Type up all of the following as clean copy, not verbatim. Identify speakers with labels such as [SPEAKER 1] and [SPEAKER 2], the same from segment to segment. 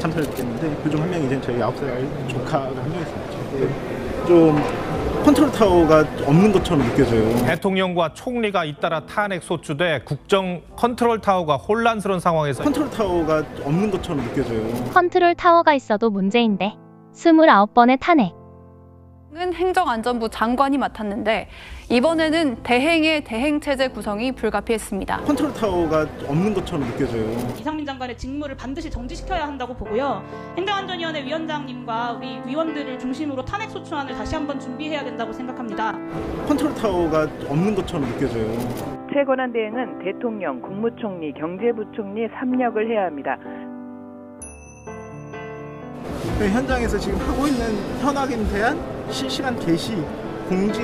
[SPEAKER 1] 참석했는데 그중 한 명이 이제 저희 9살 조카가 한 명 있습니다. 좀 컨트롤 타워가 없는 것처럼 느껴져요.
[SPEAKER 2] 대통령과 총리가 잇따라 탄핵 소추돼 국정 컨트롤 타워가 혼란스러운 상황에서
[SPEAKER 1] 컨트롤 타워가 없는 것처럼 느껴져요.
[SPEAKER 3] 컨트롤 타워가 있어도 문제인데 29번의 탄핵.
[SPEAKER 4] 은 행정안전부 장관이 맡았는데 이번에는 대행의 대행체제 구성이 불가피했습니다.
[SPEAKER 1] 컨트롤 타워가 없는 것처럼 느껴져요.
[SPEAKER 5] 이상민 장관의 직무를 반드시 정지시켜야 한다고 보고요. 행정안전위원회 위원장님과 우리 위원들을 중심으로 탄핵소추안을 다시 한번 준비해야 된다고 생각합니다.
[SPEAKER 1] 컨트롤 타워가 없는 것처럼 느껴져요.
[SPEAKER 6] 최권한 대행은 대통령, 국무총리, 경제부총리 3역을 해야 합니다.
[SPEAKER 1] 현장에서 지금 하고 있는 현악에 대한 실시간 게시, 공지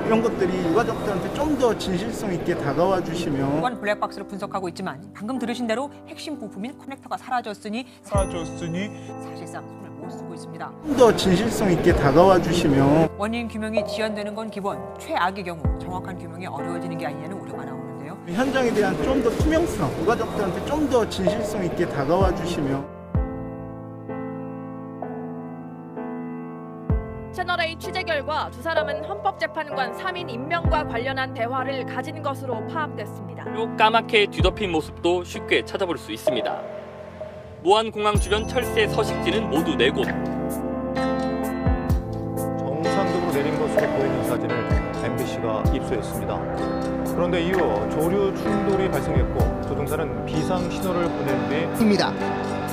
[SPEAKER 1] 이런 것들이 유가족들한테 좀 더 진실성 있게 다가와 주시면
[SPEAKER 7] 보안 블랙박스로 분석하고 있지만 방금 들으신 대로 핵심 부품인 커넥터가 사라졌으니 사실상 손을 못 쓰고 있습니다.
[SPEAKER 1] 좀 더 진실성 있게 다가와 주시면
[SPEAKER 7] 원인 규명이 지연되는 건 기본, 최악의 경우 정확한 규명이 어려워지는 게 아니냐는 우려가 나오는데요.
[SPEAKER 1] 현장에 대한 좀 더 투명성, 유가족들한테 좀 더 진실성 있게 다가와 주시면
[SPEAKER 8] 채널A 취재 결과 두 사람은 헌법재판관 3인 임명과 관련한 대화를 가진 것으로 파악됐습니다.
[SPEAKER 9] 까맣게 뒤덮인 모습도 쉽게 찾아볼 수 있습니다. 무안공항 주변 철새 서식지는 모두 4곳.
[SPEAKER 10] 정상적으로 내린 것으로 보이는 사진을 MBC가 입수했습니다. 그런데 이후 조류 충돌이 발생했고 조종사는 비상 신호를 보낸 뒤입니다.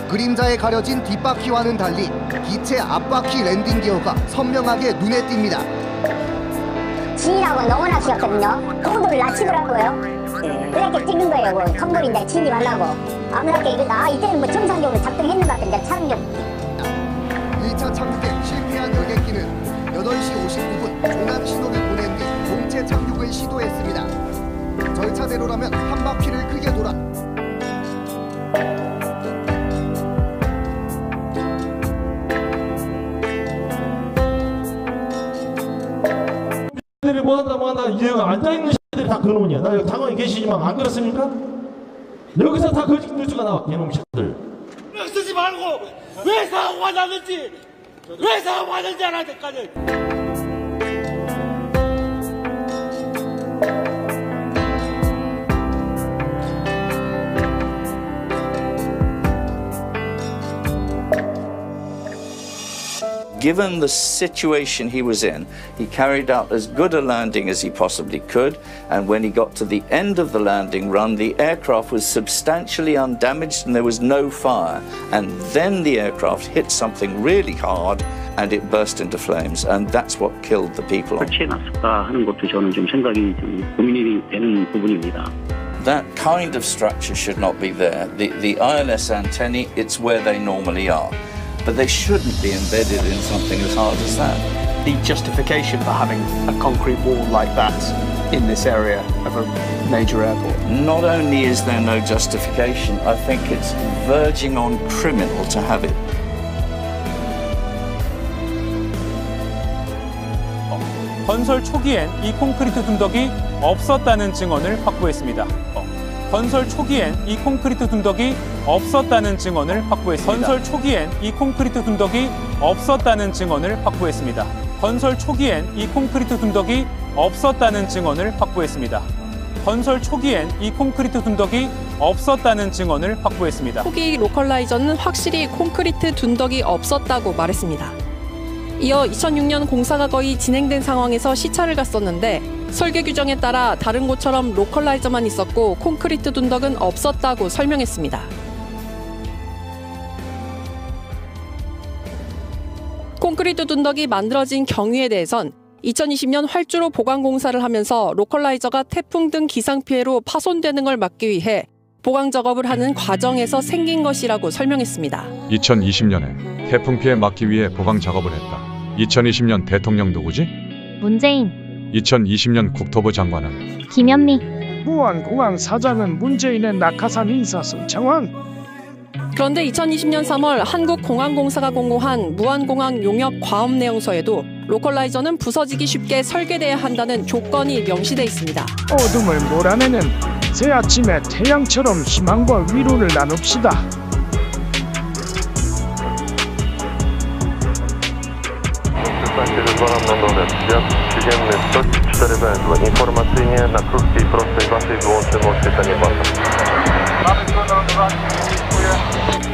[SPEAKER 11] 그림자에 가려진 뒷바퀴와는 달리 기체 앞바퀴 랜딩 기어가 선명하게 눈에 띕니다.
[SPEAKER 12] 진이라고 너무나 귀엽거든요. 고도를 낮추더라고요. 그렇게 찍는 거예요. 컴돌인데 진이 말라고. 아무렇게 이때는 뭐 정상적으로 작동했는 것 같은데 착륙.
[SPEAKER 11] 1차 착륙에 실패한 여객기는 8시 59분 종안 신호를 보낸 뒤 동체 착륙을 시도했습니다. 절차대로라면 한 바퀴를 크게 돌아
[SPEAKER 13] 뭐한다 이제가 앉아있는 X들이 다 그놈이야. 나 여기 당원이 계시지만 안 그렇습니까? 여기서 다 거짓 뉴스가 나와. 이놈 X들
[SPEAKER 14] 쓰지 말고 왜 사고 받았는지 왜 사고 받았는지 알아야 될 거 아니에요.
[SPEAKER 15] Given the situation he was in, he carried out as good a landing as he possibly could, and when he got to the end of the landing run, the aircraft was substantially undamaged and there was no fire. And then the aircraft hit something really hard and it burst into flames, and that's what killed the people.
[SPEAKER 16] 설치해놨을까 하는 것도 저는 좀 생각이 좀 고민이 되는 부분입니다.
[SPEAKER 15] That kind of structure should not be there. The ILS antennae, it's where they normally are. But they shouldn't be embedded in something as hard as that.
[SPEAKER 17] The justification for having a concrete wall like that in this area of a major airport?
[SPEAKER 15] Not only is there no justification, I think it's verging on criminal to have it.
[SPEAKER 18] 건설 초기엔 이 콘크리트 둔덕이 없었다는 증언을 확보했습니다. 건설 초기엔 이 콘크리트 둔덕이 없었다는 증언을 확보했습니다. 건설 초기엔 이 콘크리트 둔덕이 없었다는 증언을 확보했습니다. 건설 초기엔 이 콘크리트 둔덕이 없었다는 증언을 확보했습니다. 건설 초기엔 이 콘크리트 둔덕이 없었다는 증언을 확보했습니다.
[SPEAKER 19] 초기 로컬라이저는 확실히 콘크리트 둔덕이 없었다고 말했습니다. 이어 2006년 공사가 거의 진행된 상황에서 시찰을 갔었는데 설계 규정에 따라 다른 곳처럼 로컬라이저만 있었고 콘크리트 둔덕은 없었다고 설명했습니다. 콘크리트 둔덕이 만들어진 경위에 대해선 2020년 활주로 보강 공사를 하면서 로컬라이저가 태풍 등 기상 피해로 파손되는 걸 막기 위해 보강 작업을 하는 과정에서 생긴 것이라고 설명했습니다.
[SPEAKER 20] 2020년에 태풍 피해 막기 위해 보강 작업을 했다. 2020년 대통령 누구지?
[SPEAKER 3] 문재인.
[SPEAKER 20] 2020년 국토부 장관은
[SPEAKER 3] 김현미.
[SPEAKER 6] 무안공항 사장은 문재인의 낙하산 인사 승차원.
[SPEAKER 19] 그런데 2020년 3월 한국공항공사가 공고한 무안공항 용역 과업 내용서에도 로컬라이저는 부서지기 쉽게 설계돼야 한다는 조건이 명시돼 있습니다.
[SPEAKER 6] 어둠을 몰아내는 새 아침에 태양처럼 희망과 위로를 나눕시다.
[SPEAKER 21] pozwalam na nowę. Zjazd przyziemny 104 węzły. Informacyjnie na krótkiej prostej waszej wyłączymy oświetlenie pasa.
[SPEAKER 22] Mamy stronę lądowania, dziękuję.